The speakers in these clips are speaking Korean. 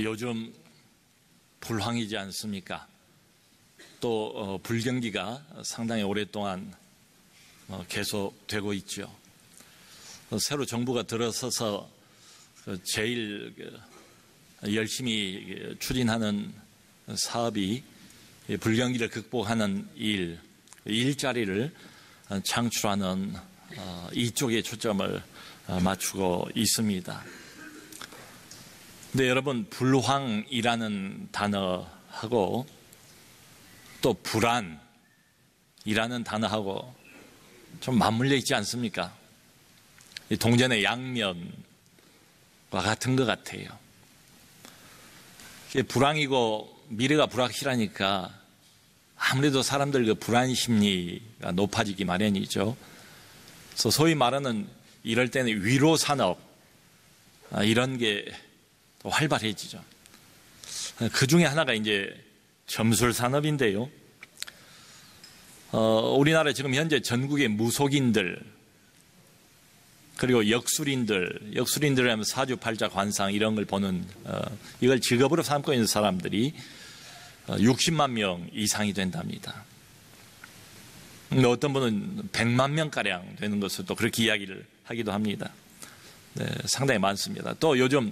요즘 불황이지 않습니까? 또 불경기가 상당히 오랫동안 계속되고 있죠. 새로 정부가 들어서서 제일 열심히 추진하는 사업이 불경기를 극복하는 일자리를 창출하는 이쪽에 초점을 맞추고 있습니다. 근데 여러분, 불황이라는 단어하고 또 불안이라는 단어하고 좀 맞물려 있지 않습니까? 동전의 양면과 같은 것 같아요. 불황이고 미래가 불확실하니까 아무래도 사람들 그 불안 심리가 높아지기 마련이죠. 그래서 소위 말하는 이럴 때는 위로 산업, 이런 게 활발해지죠. 그 중에 하나가 이제 점술 산업인데요. 우리나라 지금 현재 전국의 무속인들, 그리고 역술인들 하면 사주팔자 관상 이런 걸 보는, 이걸 직업으로 삼고 있는 사람들이 60만 명 이상이 된답니다. 어떤 분은 100만 명가량 되는 것을 또 그렇게 이야기를 하기도 합니다. 네, 상당히 많습니다. 또 요즘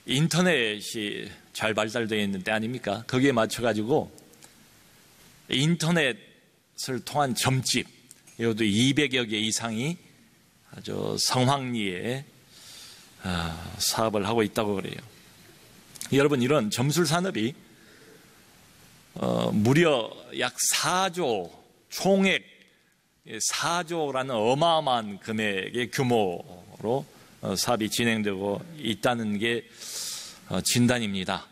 인터넷이 잘 발달되어 있는 때 아닙니까? 거기에 맞춰가지고 인터넷을 통한 점집, 이것도 200여 개 이상이 아주 성황리에 사업을 하고 있다고 그래요. 여러분, 이런 점술 산업이 무려 약 4조, 총액 4조라는 어마어마한 금액의 규모로 사업이 진행되고 있다는 게 진단입니다.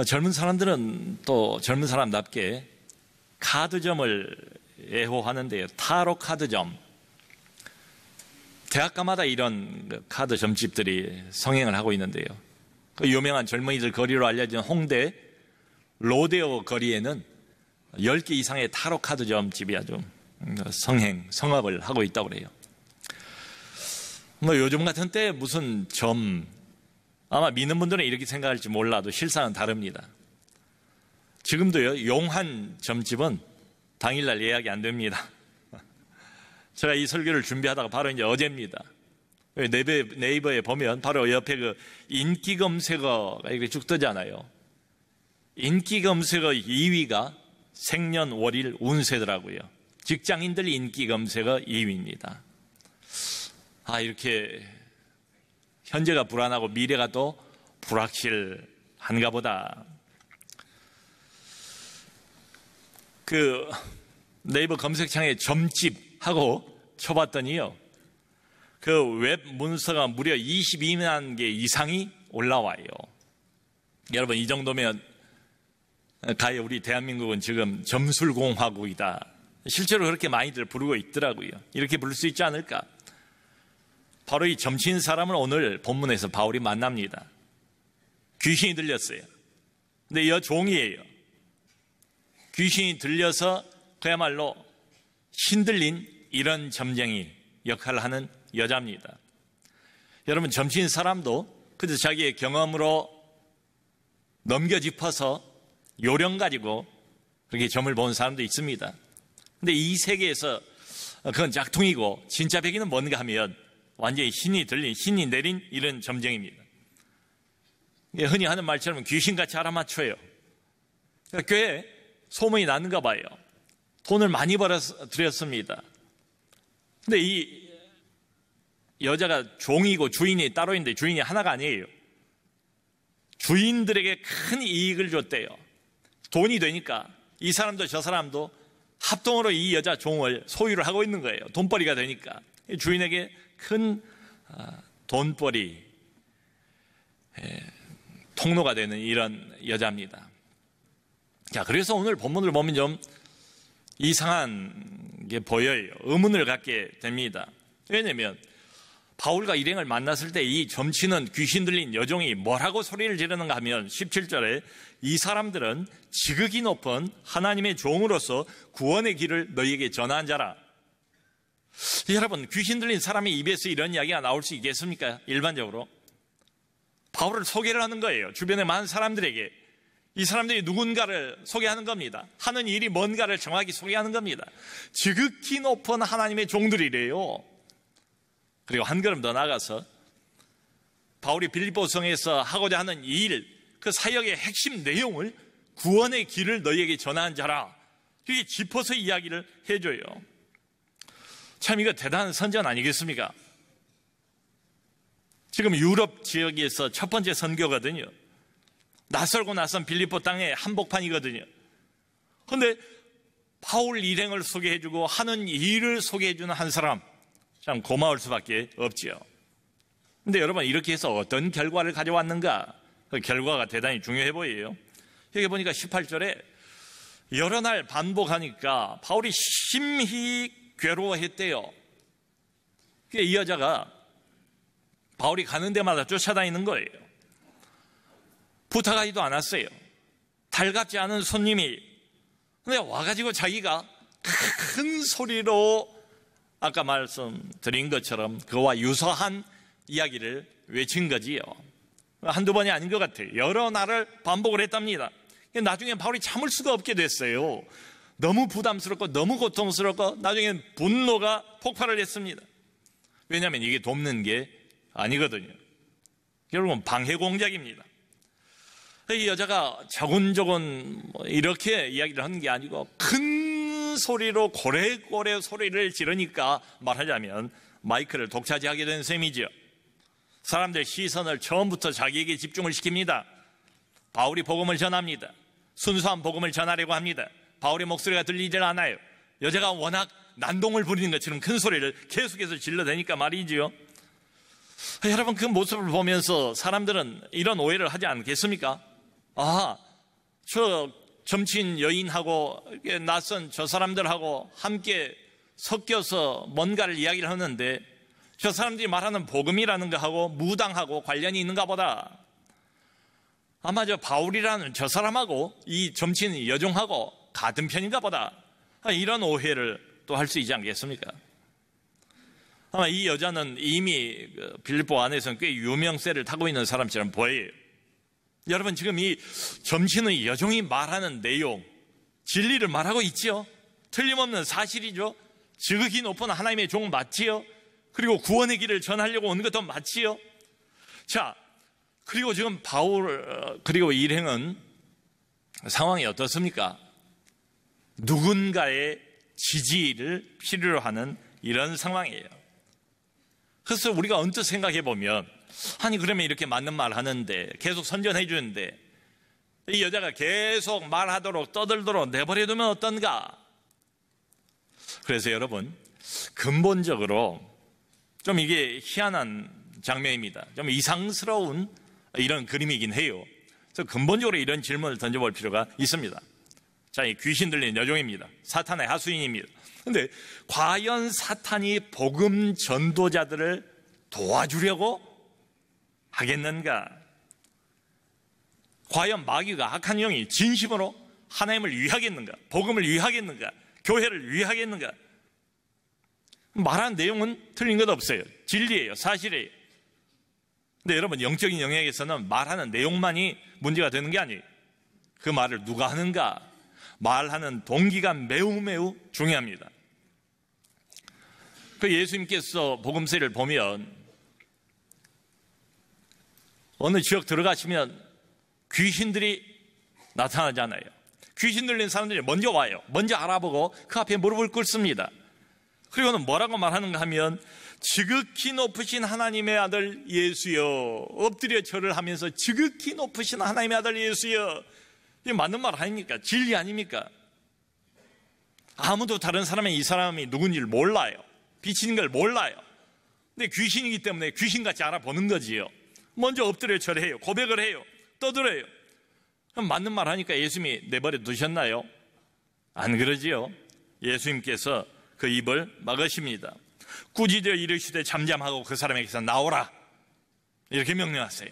젊은 사람들은 또 젊은 사람답게 카드점을 애호하는데요. 타로 카드점. 대학가마다 이런 카드 점집들이 성행을 하고 있는데요. 그 유명한 젊은이들 거리로 알려진 홍대 로데오 거리에는 10개 이상의 타로 카드 점집이 아주 성업을 하고 있다고 그래요. 요즘 같은 때 무슨 아마 믿는 분들은 이렇게 생각할지 몰라도 실상은 다릅니다. 지금도요, 용한 점집은 당일날 예약이 안 됩니다. 제가 이 설교를 준비하다가 바로 이제 어제입니다. 네이버에 보면 바로 옆에 그 인기 검색어가 이렇게 쭉 뜨잖아요. 인기 검색어 2위가 생년월일 운세더라고요. 직장인들 인기 검색어 2위입니다. 이렇게 현재가 불안하고 미래가 또 불확실한가 보다. 그 네이버 검색창에 점집하고 쳐봤더니요, 그 웹 문서가 무려 22만 개 이상이 올라와요. 여러분, 이 정도면 가히 우리 대한민국은 지금 점술공화국이다. 실제로 그렇게 많이들 부르고 있더라고요. 이렇게 부를 수 있지 않을까? 바로 이 점친 사람을 오늘 본문에서 바울이 만납니다. 귀신이 들렸어요. 근데 이 종이에요. 귀신이 들려서 그야말로 신들린 이런 점쟁이 역할을 하는 여자입니다. 여러분, 점친 사람도 그저 자기의 경험으로 넘겨짚어서 요령 가지고 그렇게 점을 보는 사람도 있습니다. 근데 이 세계에서 그건 짝퉁이고 진짜 백이는 뭔가 하면 완전히 신이 들린, 신이 내린 이런 점쟁입니다. 흔히 하는 말처럼 귀신같이 알아맞혀요. 그러니까 꽤 소문이 나는가 봐요. 돈을 많이 들였습니다. 근데 이 여자가 종이고 주인이 따로 있는데 주인이 하나가 아니에요. 주인들에게 큰 이익을 줬대요. 돈이 되니까 이 사람도 저 사람도 합동으로 이 여자 종을 소유를 하고 있는 거예요. 돈벌이가 되니까. 주인에게 큰 돈벌이 통로가 되는 이런 여자입니다. 자, 그래서 오늘 본문을 보면 좀 이상한 게 보여요. 의문을 갖게 됩니다. 왜냐하면 바울과 일행을 만났을 때 이 점치는 귀신 들린 여종이 뭐라고 소리를 지르는가 하면 17절에 이 사람들은 지극히 높은 하나님의 종으로서 구원의 길을 너희에게 전한 자라. 여러분, 귀신 들린 사람의 입에서 이런 이야기가 나올 수 있겠습니까? 일반적으로 바울을 소개를 하는 거예요. 주변의 많은 사람들에게. 이 사람들이 누군가를 소개하는 겁니다. 하는 일이 뭔가를 정확히 소개하는 겁니다. 지극히 높은 하나님의 종들이래요. 그리고 한 걸음 더 나가서 바울이 빌립보성에서 하고자 하는 이 일, 그 사역의 핵심 내용을 구원의 길을 너희에게 전한 자라. 이게 짚어서 이야기를 해줘요. 참 이거 대단한 선전 아니겠습니까? 지금 유럽 지역에서 첫 번째 선교거든요. 낯설고 낯선 빌립보 땅의 한복판이거든요. 그런데 바울 일행을 소개해주고 하는 일을 소개해주는 한 사람, 참 고마울 수밖에 없지요. 근데 여러분, 이렇게 해서 어떤 결과를 가져왔는가? 그 결과가 대단히 중요해 보여요. 여기 보니까 18절에 여러 날 반복하니까 바울이 심히 괴로워했대요. 이 여자가 바울이 가는 데마다 쫓아다니는 거예요. 부탁하지도 않았어요. 달갑지 않은 손님이. 근데 와가지고 자기가 큰 소리로 아까 말씀드린 것처럼 그와 유사한 이야기를 외친 거지요. 한두 번이 아닌 것 같아요. 여러 날을 반복을 했답니다. 나중에 바울이 참을 수가 없게 됐어요. 너무 부담스럽고 너무 고통스럽고 나중에는 분노가 폭발을 했습니다. 왜냐하면 이게 돕는 게 아니거든요. 결국은 방해 공작입니다. 이 여자가 조곤조곤 이렇게 이야기를 하는 게 아니고 큰 소리로 고래고래 소리를 지르니까 말하자면 마이크를 독차지하게 된 셈이죠. 사람들 시선을 처음부터 자기에게 집중을 시킵니다. 바울이 복음을 전합니다. 순수한 복음을 전하려고 합니다. 바울의 목소리가 들리질 않아요. 여자가 워낙 난동을 부리는 것처럼 큰 소리를 계속해서 질러대니까 말이지요. 여러분, 그 모습을 보면서 사람들은 이런 오해를 하지 않겠습니까? 아, 저 점친 여인하고 낯선 저 사람들하고 함께 섞여서 뭔가를 이야기를 하는데 저 사람들이 말하는 복음이라는 거하고 무당하고 관련이 있는가 보다. 아마 저 바울이라는 저 사람하고 이 점친 여종하고 같은 편인가 보다. 이런 오해를 또 할 수 있지 않겠습니까? 아마 이 여자는 이미 빌립보 안에서는 꽤 유명세를 타고 있는 사람처럼 보여요. 여러분, 지금 이 점치는 여종이 말하는 내용, 진리를 말하고 있지요. 틀림없는 사실이죠. 지극히 높은 하나님의 종 맞지요. 그리고 구원의 길을 전하려고 온 것도 맞지요. 자, 그리고 지금 바울 그리고 일행은 상황이 어떻습니까? 누군가의 지지를 필요로 하는 이런 상황이에요. 그래서 우리가 언뜻 생각해 보면, 아니 그러면 이렇게 맞는 말 하는데 계속 선전해 주는데 이 여자가 계속 말하도록 떠들도록 내버려두면 어떤가? 그래서 여러분, 근본적으로 좀 이게 희한한 장면입니다. 좀 이상스러운 이런 그림이긴 해요. 그래서 근본적으로 이런 질문을 던져볼 필요가 있습니다. 자, 이 귀신 들린 여종입니다. 사탄의 하수인입니다. 그런데 과연 사탄이 복음 전도자들을 도와주려고 하겠는가? 과연 마귀가, 악한 영이 진심으로 하나님을 위하겠는가? 복음을 위하겠는가? 교회를 위하겠는가? 말하는 내용은 틀린 것 없어요. 진리예요. 사실이에요. 근데 여러분, 영적인 영역에서는 말하는 내용만이 문제가 되는 게 아니에요. 그 말을 누가 하는가? 말하는 동기가 매우 중요합니다. 그 예수님께서 복음서를 보면 어느 지역 들어가시면 귀신들이 나타나잖아요. 귀신 들린 사람들이 먼저 와요. 먼저 알아보고 그 앞에 무릎을 꿇습니다. 그리고는 뭐라고 말하는가 하면 지극히 높으신 하나님의 아들 예수여, 엎드려 절을 하면서 지극히 높으신 하나님의 아들 예수여. 이게 맞는 말 아닙니까? 진리 아닙니까? 아무도 다른 사람이 이 사람이 누군지를 몰라요. 비치는 걸 몰라요. 근데 귀신이기 때문에 귀신같이 알아보는 거지요. 먼저 엎드려 절해요. 고백을 해요. 떠들어요. 그럼 맞는 말 하니까 예수님이 내버려 두셨나요? 안 그러지요. 예수님께서 그 입을 막으십니다. 꾸짖어 이르시되 잠잠하고 그 사람에게서 나오라, 이렇게 명령하세요.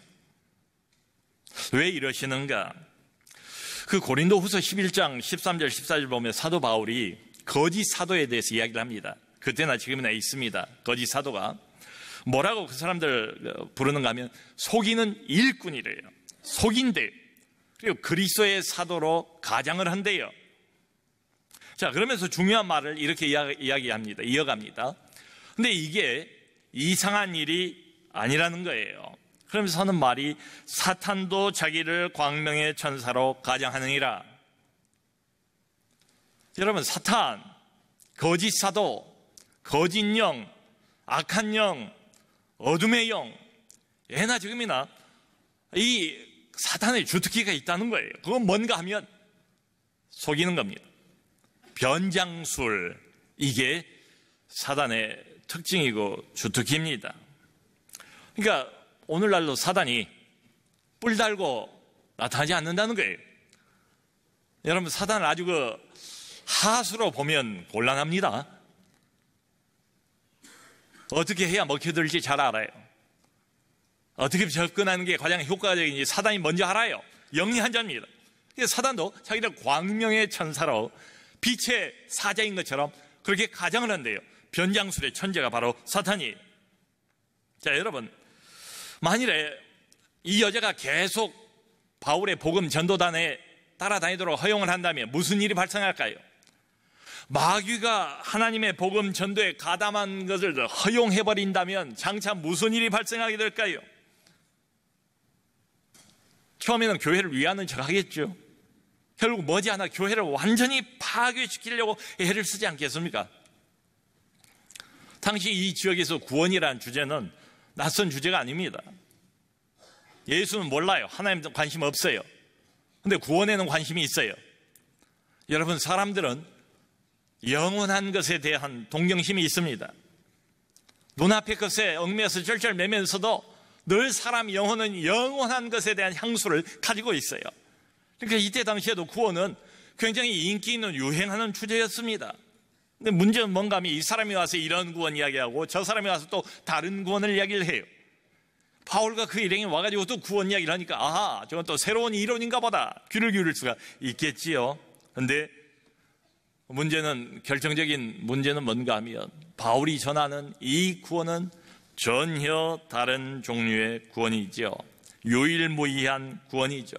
왜 이러시는가? 그 고린도후서 11장 13절 14절 보면 사도 바울이 거짓 사도에 대해서 이야기를 합니다. 그때나 지금이나 있습니다. 거짓 사도가 뭐라고 그 사람들 부르는가 하면 속이는 일꾼이래요. 속인대. 그리고 그리스도의 사도로 가장을 한대요. 자, 그러면서 중요한 말을 이렇게 이야기합니다. 이어갑니다. 근데 이게 이상한 일이 아니라는 거예요. 그러면서 하는 말이 사탄도 자기를 광명의 천사로 가장하느니라. 여러분, 사탄, 거짓 사도, 거짓 영, 악한 영, 어둠의 영, 예나 지금이나 이 사탄의 주특기가 있다는 거예요. 그건 뭔가 하면 속이는 겁니다. 변장술, 이게 사단의 특징이고 주특기입니다. 그러니까 오늘날로 사단이 뿔 달고 나타나지 않는다는 거예요. 여러분, 사단을 아주 하수로 보면 곤란합니다. 어떻게 해야 먹혀들지 잘 알아요. 어떻게 접근하는 게 가장 효과적인지 사단이 먼저 알아요. 영리한자입니다. 사단도 자기를 광명의 천사로 빛의 사자인 것처럼 그렇게 가장을 한대요. 변장술의 천재가 바로 사탄이에요. 자, 여러분, 만일에 이 여자가 계속 바울의 복음 전도단에 따라다니도록 허용을 한다면 무슨 일이 발생할까요? 마귀가 하나님의 복음 전도에 가담한 것을 허용해버린다면 장차 무슨 일이 발생하게 될까요? 처음에는 교회를 위하는 척 하겠죠. 결국 머지않아 교회를 완전히 파괴시키려고 애를 쓰지 않겠습니까? 당시 이 지역에서 구원이라는 주제는 낯선 주제가 아닙니다. 예수는 몰라요. 하나님도 관심 없어요. 근데 구원에는 관심이 있어요. 여러분, 사람들은 영원한 것에 대한 동경심이 있습니다. 눈앞의 것에 얽매여서 쩔쩔매면서도 늘 사람 영혼은 영원한 것에 대한 향수를 가지고 있어요. 그러니까 이때 당시에도 구원은 굉장히 인기 있는 유행하는 주제였습니다. 근데 문제는 뭔가 하면 이 사람이 와서 이런 구원 이야기하고 저 사람이 와서 또 다른 구원을 이야기를 해요. 바울과 그 일행이 와가지고 또 구원 이야기를 하니까 아하, 저건 또 새로운 이론인가 보다 귀를 기울일 수가 있겠지요. 근데 결정적인 문제는 뭔가 하면 바울이 전하는 이 구원은 전혀 다른 종류의 구원이죠. 유일무이한 구원이죠.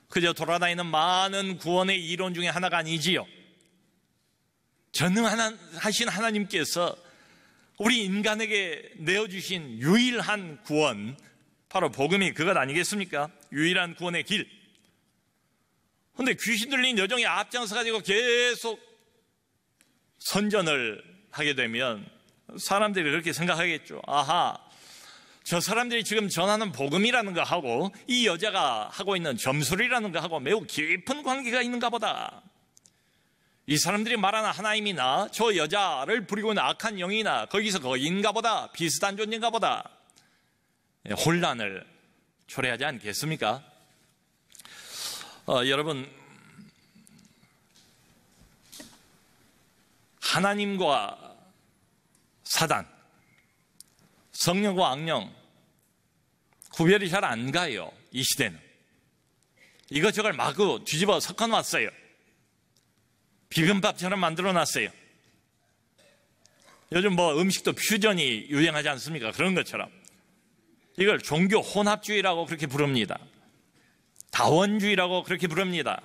그저 돌아다니는 많은 구원의 이론 중에 하나가 아니지요. 전능하신 하나님께서 우리 인간에게 내어주신 유일한 구원, 바로 복음이 그것 아니겠습니까? 유일한 구원의 길. 그런데 귀신 들린 여종이 앞장서 가지고 계속 선전을 하게 되면 사람들이 그렇게 생각하겠죠. 아하, 저 사람들이 지금 전하는 복음이라는 거 하고 이 여자가 하고 있는 점술이라는 거 하고 매우 깊은 관계가 있는가 보다. 이 사람들이 말하는 하나님이나 저 여자를 부리고 있는 악한 영이나 거기서 거인가 보다, 비슷한 존재인가 보다, 혼란을 초래하지 않겠습니까? 여러분, 하나님과 사단, 성령과 악령 구별이 잘 안 가요. 이 시대는 이것저것 마구 뒤집어 섞어 놨어요. 비빔밥처럼 만들어 놨어요. 요즘 음식도 퓨전이 유행하지 않습니까? 그런 것처럼 이걸 종교 혼합주의라고 그렇게 부릅니다. 다원주의라고 그렇게 부릅니다.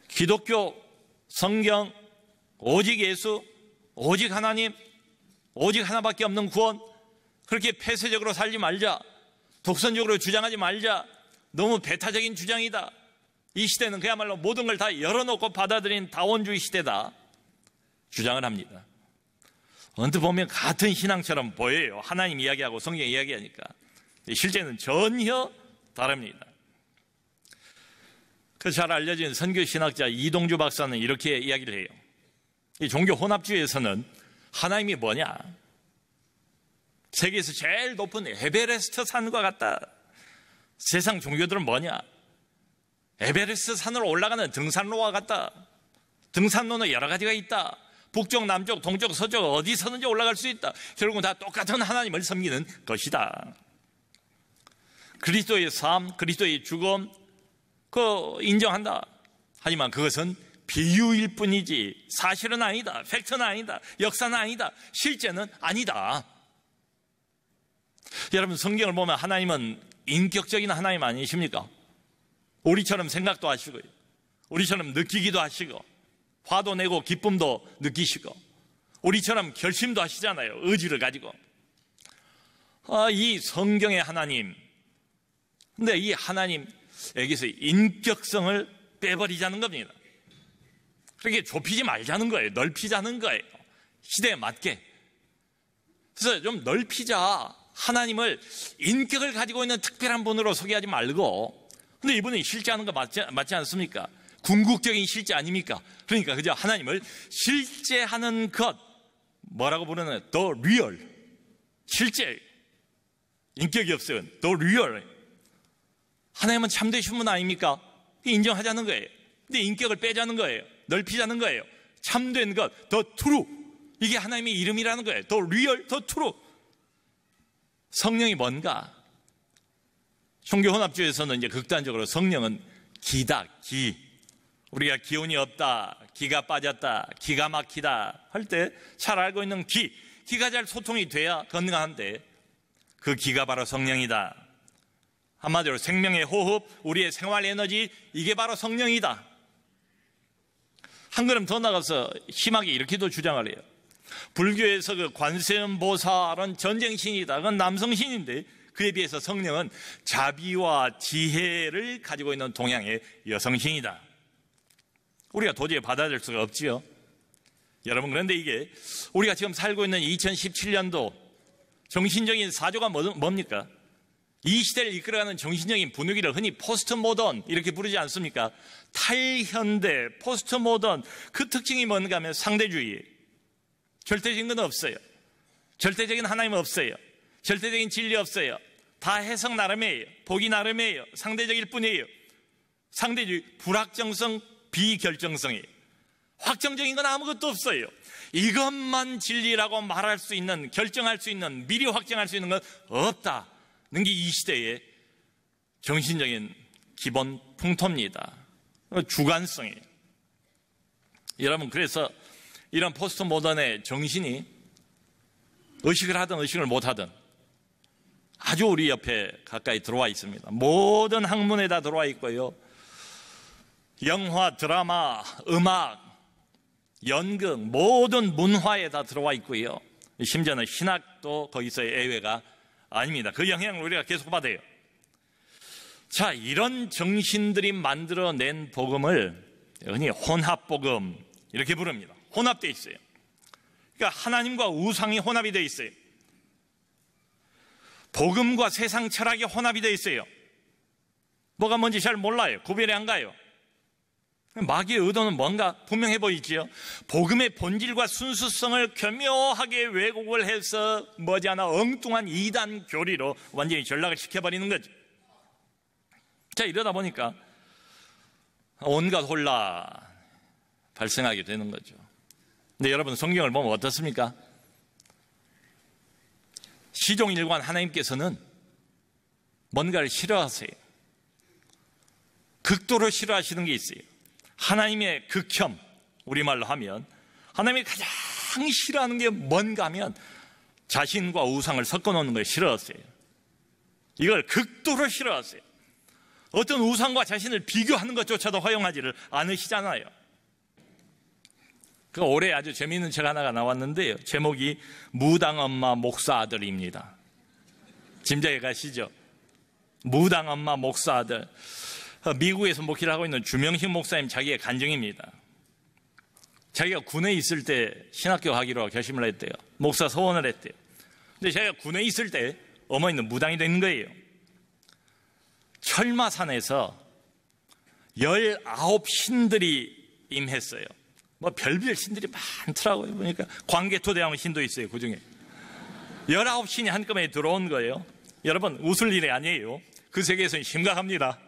기독교, 성경, 오직 예수, 오직 하나님, 오직 하나밖에 없는 구원, 그렇게 폐쇄적으로 살지 말자, 독선적으로 주장하지 말자, 너무 배타적인 주장이다. 이 시대는 그야말로 모든 걸 다 열어놓고 받아들인 다원주의 시대다 주장을 합니다. 언뜻 보면 같은 신앙처럼 보여요. 하나님 이야기하고 성경 이야기하니까. 실제는 전혀 다릅니다. 그 잘 알려진 선교신학자 이동주 박사는 이렇게 이야기를 해요. 이 종교 혼합주의에서는 하나님이 뭐냐? 세계에서 제일 높은 에베레스트 산과 같다. 세상 종교들은 뭐냐? 에베레스트 산으로 올라가는 등산로와 같다. 등산로는 여러 가지가 있다. 북쪽, 남쪽, 동쪽, 서쪽 어디서든지 올라갈 수 있다. 결국은 다 똑같은 하나님을 섬기는 것이다. 그리스도의 삶, 그리스도의 죽음, 그거 인정한다. 하지만 그것은 비유일 뿐이지 사실은 아니다. 팩트는 아니다. 역사는 아니다. 실제는 아니다. 여러분, 성경을 보면 하나님은 인격적인 하나님 아니십니까? 우리처럼 생각도 하시고요, 우리처럼 느끼기도 하시고, 화도 내고 기쁨도 느끼시고, 우리처럼 결심도 하시잖아요. 의지를 가지고. 이 성경의 하나님, 근데 이 하나님에게서 인격성을 빼버리자는 겁니다. 그렇게 좁히지 말자는 거예요. 넓히자는 거예요. 시대에 맞게. 그래서 좀 넓히자. 하나님을 인격을 가지고 있는 특별한 분으로 소개하지 말고. 근데 이분이 실제하는 거 맞지 않습니까? 궁극적인 실제 아닙니까? 그러니까 그저 하나님을 실제하는 것, 뭐라고 부르는 the real, 실제, 인격이 없어요. the real. 하나님은 참되신 분 아닙니까? 인정하자는 거예요. 근데 인격을 빼자는 거예요. 넓히자는 거예요. 참된 것, the true. 이게 하나님의 이름이라는 거예요. the real, the true. 성령이 뭔가? 종교혼합주의에서는 이제 극단적으로 성령은 기다, 기. 우리가 기운이 없다, 기가 빠졌다, 기가 막히다 할 때 잘 알고 있는 기가 잘 소통이 돼야 건강한데, 그 기가 바로 성령이다. 한마디로 생명의 호흡, 우리의 생활 에너지, 이게 바로 성령이다. 한 걸음 더 나가서 심하게 이렇게도 주장을 해요. 불교에서 그 관세음보살은 전쟁신이다. 그건 남성신인데, 그에 비해서 성령은 자비와 지혜를 가지고 있는 동양의 여성신이다. 우리가 도저히 받아들일 수가 없지요. 여러분, 그런데 이게 우리가 지금 살고 있는 2017년도 정신적인 사조가 뭡니까? 이 시대를 이끌어가는 정신적인 분위기를 흔히 포스트 모던 이렇게 부르지 않습니까? 탈현대, 포스트 모던, 그 특징이 뭔가 하면 상대주의. 절대적인 건 없어요. 절대적인 하나님은 없어요. 절대적인 진리 없어요. 다 해석 나름이에요. 보기 나름이에요. 상대적일 뿐이에요. 상대주의, 불확정성, 비결정성이에요. 확정적인 건 아무것도 없어요. 이것만 진리라고 말할 수 있는, 결정할 수 있는, 미리 확정할 수 있는 건 없다는 게 이 시대의 정신적인 기본 풍토입니다. 주관성이에요. 여러분, 그래서 이런 포스트 모던의 정신이 의식을 하든 의식을 못하든 아주 우리 옆에 가까이 들어와 있습니다. 모든 학문에 다 들어와 있고요. 영화, 드라마, 음악, 연극, 모든 문화에 다 들어와 있고요. 심지어는 신학도 거기서 예외가 아닙니다. 그 영향을 우리가 계속 받아요. 자, 이런 정신들이 만들어낸 복음을 흔히 혼합복음 이렇게 부릅니다. 혼합되어 있어요. 그러니까 하나님과 우상이 혼합이 되어 있어요. 복음과 세상 철학이 혼합이 되어 있어요. 뭐가 뭔지 잘 몰라요. 구별이 안 가요. 마귀의 의도는 뭔가 분명해 보이지요. 복음의 본질과 순수성을 교묘하게 왜곡을 해서 머지않아 엉뚱한 이단 교리로 완전히 전락을 시켜버리는 거죠. 자, 이러다 보니까 온갖 혼란 발생하게 되는 거죠. 근데 여러분, 성경을 보면 어떻습니까? 시종일관 하나님께서는 뭔가를 싫어하세요. 극도로 싫어하시는 게 있어요. 하나님의 극혐, 우리말로 하면 하나님이 가장 싫어하는 게 뭔가 하면 자신과 우상을 섞어놓는 걸 싫어하세요. 이걸 극도로 싫어하세요. 어떤 우상과 자신을 비교하는 것조차도 허용하지를 않으시잖아요. 그 올해 아주 재미있는 책 하나가 나왔는데요. 제목이 무당 엄마 목사 아들입니다. 짐작해 가시죠? 무당 엄마 목사 아들. 미국에서 목회를 하고 있는 주명식 목사님 자기의 간증입니다. 자기가 군에 있을 때 신학교 가기로 결심을 했대요. 목사 소원을 했대요. 근데 자기가 군에 있을 때 어머니는 무당이 된 거예요. 철마산에서 19신들이 임했어요. 뭐 별별 신들이 많더라고요. 보니까 광개토대왕 신도 있어요. 그 중에 19신이 한꺼번에 들어온 거예요. 여러분, 웃을 일이 아니에요. 그 세계에서는 심각합니다.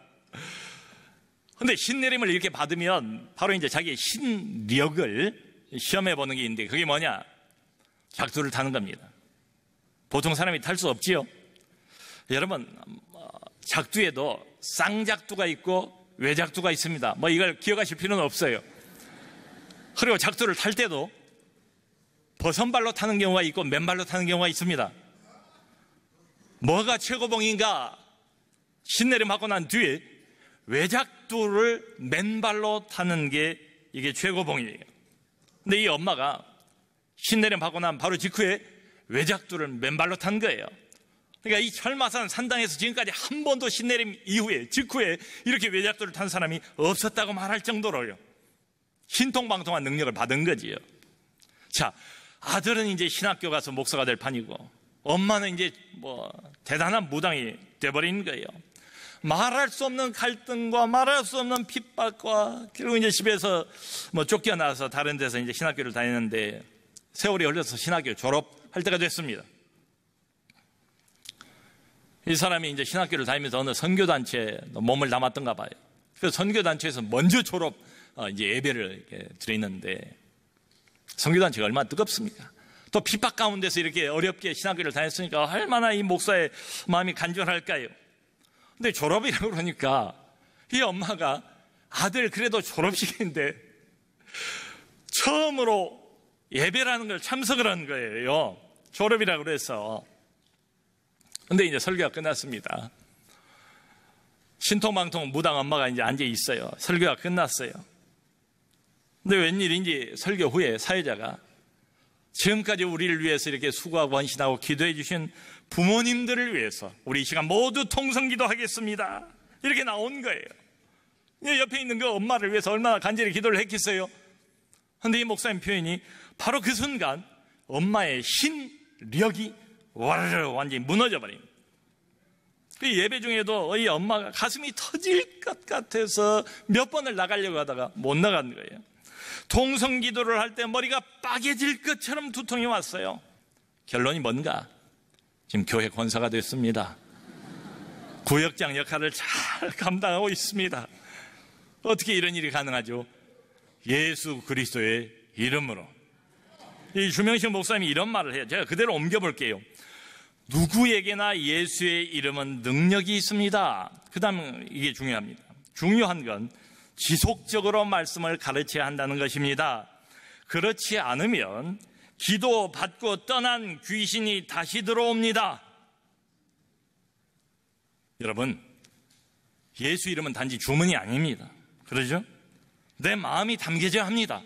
근데 신내림을 이렇게 받으면 바로 이제 자기의 신력을 시험해 보는 게 있는데, 그게 뭐냐? 작두를 타는 겁니다. 보통 사람이 탈 수 없지요. 여러분, 작두에도 쌍작두가 있고 외작두가 있습니다. 뭐 이걸 기억하실 필요는 없어요. 그리고 작두를 탈 때도 버선발로 타는 경우가 있고 맨발로 타는 경우가 있습니다. 뭐가 최고봉인가? 신내림 받고 난 뒤에 외작두를 맨발로 타는 게 이게 최고봉이에요. 근데 이 엄마가 신내림 받고 난 바로 직후에 외작두를 맨발로 탄 거예요. 그러니까 이 철마산 산당에서 지금까지 한 번도 신내림 이후에 직후에 이렇게 외작두를 탄 사람이 없었다고 말할 정도로요. 신통방통한 능력을 받은 거지요. 자, 아들은 이제 신학교 가서 목사가 될 판이고 엄마는 이제 뭐 대단한 무당이 돼버린 거예요. 말할 수 없는 갈등과 말할 수 없는 핍박과 그리고 이제 집에서 뭐 쫓겨나서 다른 데서 이제 신학교를 다니는데 세월이 흘러서 신학교 졸업할 때가 됐습니다. 이 사람이 이제 신학교를 다니면서 어느 선교단체에 몸을 담았던가 봐요. 그래서 선교단체에서 먼저 이제 예배를 이렇게 드리는데 선교단체가 얼마나 뜨겁습니까? 또 핍박 가운데서 이렇게 어렵게 신학교를 다녔으니까 얼마나 이 목사의 마음이 간절할까요? 근데 졸업이라고 그러니까 이 엄마가 아들 그래도 졸업식인데 처음으로 예배라는 걸 참석을 한 거예요. 졸업이라고 그래서. 근데 이제 설교가 끝났습니다. 신통방통 무당 엄마가 이제 앉아 있어요. 설교가 끝났어요. 근데 웬일인지 설교 후에 사회자가 지금까지 우리를 위해서 이렇게 수고하고 헌신하고 기도해 주신 부모님들을 위해서 우리 이 시간 모두 통성기도 하겠습니다. 이렇게 나온 거예요. 옆에 있는 그 엄마를 위해서 얼마나 간절히 기도를 했겠어요. 그런데 이 목사님 표현이 바로 그 순간 엄마의 신력이 와르르 완전히 무너져 버린 거예요. 그 예배 중에도 이 엄마가 가슴이 터질 것 같아서 몇 번을 나가려고 하다가 못 나간 거예요. 통성기도를 할 때 머리가 빠개질 것처럼 두통이 왔어요. 결론이 뭔가? 지금 교회 권사가 됐습니다. 구역장 역할을 잘 감당하고 있습니다. 어떻게 이런 일이 가능하죠? 예수 그리스도의 이름으로. 이 주명식 목사님이 이런 말을 해요. 제가 그대로 옮겨볼게요. 누구에게나 예수의 이름은 능력이 있습니다. 그 다음 이게 중요합니다. 중요한 건 지속적으로 말씀을 가르쳐야 한다는 것입니다. 그렇지 않으면 기도 받고 떠난 귀신이 다시 들어옵니다. 여러분, 예수 이름은 단지 주문이 아닙니다. 그러죠? 내 마음이 담겨져야 합니다.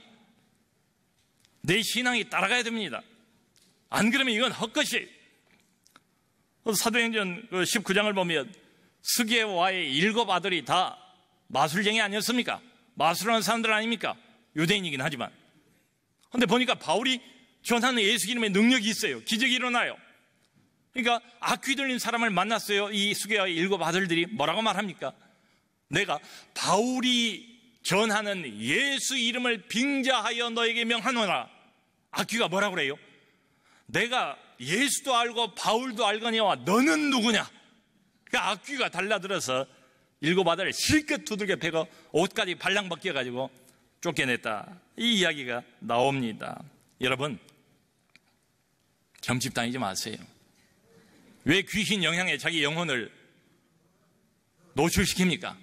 내 신앙이 따라가야 됩니다. 안 그러면 이건 헛것이에요. 사도행전 19장을 보면 스게와의 7 아들이 다 마술쟁이 아니었습니까? 마술하는 사람들 아닙니까? 유대인이긴 하지만. 그런데 보니까 바울이 전하는 예수 이름의 능력이 있어요. 기적이 일어나요. 그러니까 악귀 들린 사람을 만났어요. 이 스게와의 7 아들들이 뭐라고 말합니까? 내가 바울이 전하는 예수 이름을 빙자하여 너에게 명하노라. 악귀가 뭐라고 그래요? 내가 예수도 알고 바울도 알거니와 너는 누구냐? 그 악귀가 달라들어서 7 아들을 실컷 두들겨 패고 옷까지 발랑 벗겨가지고 쫓겨냈다. 이 이야기가 나옵니다. 여러분, 점집 다니지 마세요. 왜 귀신 영향에 자기 영혼을 노출시킵니까?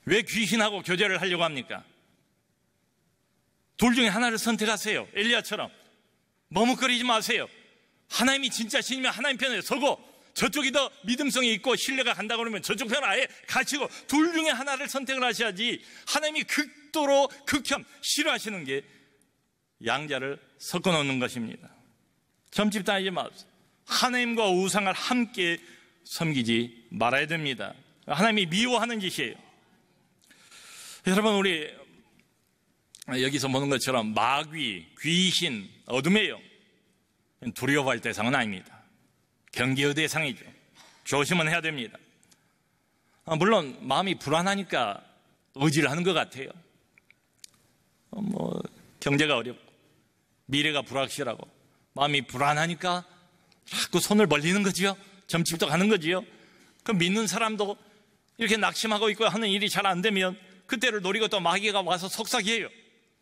왜 귀신하고 교제를 하려고 합니까? 둘 중에 하나를 선택하세요. 엘리야처럼 머뭇거리지 마세요. 하나님이 진짜 신이면 하나님 편에 서고 저쪽이 더 믿음성이 있고 신뢰가 간다고 그러면 저쪽 편을 아예 가치고 둘 중에 하나를 선택을 하셔야지. 하나님이 극도로 극혐 싫어하시는 게 양자를 섞어 놓는 것입니다. 점집 다니지 마세요. 하나님과 우상을 함께 섬기지 말아야 됩니다. 하나님이 미워하는 짓이에요. 여러분, 우리 여기서 보는 것처럼 마귀, 귀신, 어둠이에요. 두려워할 대상은 아닙니다. 경계의 대상이죠. 조심은 해야 됩니다. 물론 마음이 불안하니까 의지를 하는 것 같아요. 경제가 어렵고 미래가 불확실하고 마음이 불안하니까 자꾸 손을 벌리는 거지요. 점집도 가는 거지요. 그럼 믿는 사람도 이렇게 낙심하고 있고 하는 일이 잘 안 되면 그때를 노리고 또 마귀가 와서 속삭여요.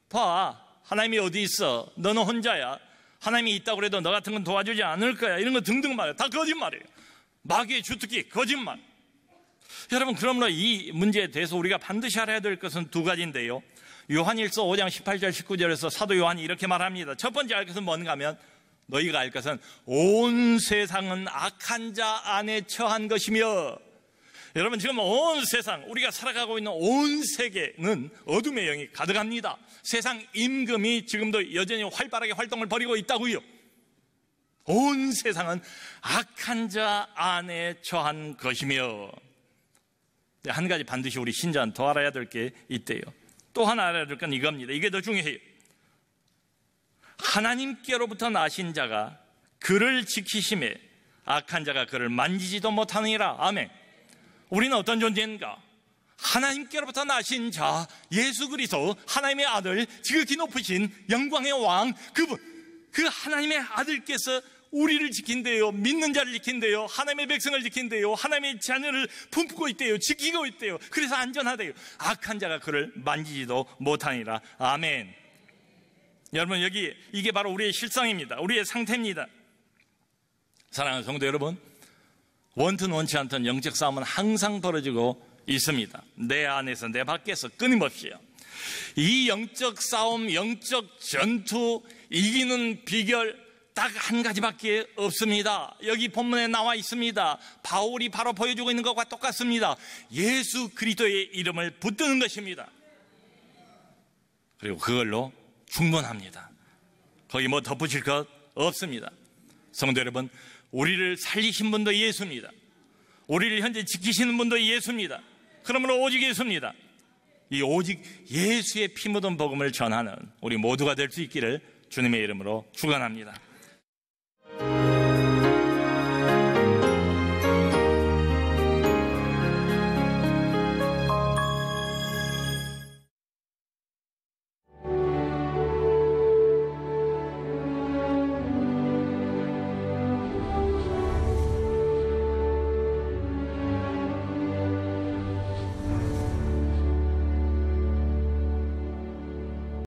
봐, 하나님이 어디 있어? 너는 혼자야. 하나님이 있다고 해도 너 같은 건 도와주지 않을 거야. 이런 거 등등 말해요. 다 거짓말이에요. 마귀의 주특기, 거짓말. 여러분, 그러므로 이 문제에 대해서 우리가 반드시 알아야 될 것은 두 가지인데요. 요한일서 5장 18절 19절에서 사도 요한이 이렇게 말합니다. 첫 번째 알 것은 뭔가 하면, 너희가 알 것은 온 세상은 악한 자 안에 처한 것이며. 여러분, 지금 온 세상, 우리가 살아가고 있는 온 세계는 어둠의 영이 가득합니다. 세상 임금이 지금도 여전히 활발하게 활동을 벌이고 있다고요. 온 세상은 악한 자 안에 처한 것이며. 한 가지 반드시 우리 신자는 더 알아야 될 게 있대요. 또 하나 알아야 될 건 이겁니다. 이게 더 중요해요. 하나님께로부터 나신 자가 그를 지키심에 악한 자가 그를 만지지도 못하느니라. 아멘. 우리는 어떤 존재인가? 하나님께로부터 나신 자 예수 그리스도, 하나님의 아들, 지극히 높으신 영광의 왕, 그분, 그 하나님의 아들께서 우리를 지킨대요. 믿는 자를 지킨대요. 하나님의 백성을 지킨대요. 하나님의 자녀를 품고 있대요. 지키고 있대요. 그래서 안전하대요. 악한 자가 그를 만지지도 못하니라. 아멘. 여러분, 여기 이게 바로 우리의 실상입니다. 우리의 상태입니다. 사랑하는 성도 여러분, 원튼 원치 않던 영적 싸움은 항상 벌어지고 있습니다. 내 안에서 내 밖에서 끊임없이요. 이 영적 싸움, 영적 전투 이기는 비결 딱 한 가지밖에 없습니다. 여기 본문에 나와 있습니다. 바울이 바로 보여주고 있는 것과 똑같습니다. 예수 그리스도의 이름을 붙드는 것입니다. 그리고 그걸로 충분합니다. 거기 뭐 덧붙일 것 없습니다. 성도 여러분, 우리를 살리신 분도 예수입니다. 우리를 현재 지키시는 분도 예수입니다. 그러므로 오직 예수입니다. 이 오직 예수의 피 묻은 복음을 전하는 우리 모두가 될 수 있기를 주님의 이름으로 축원합니다.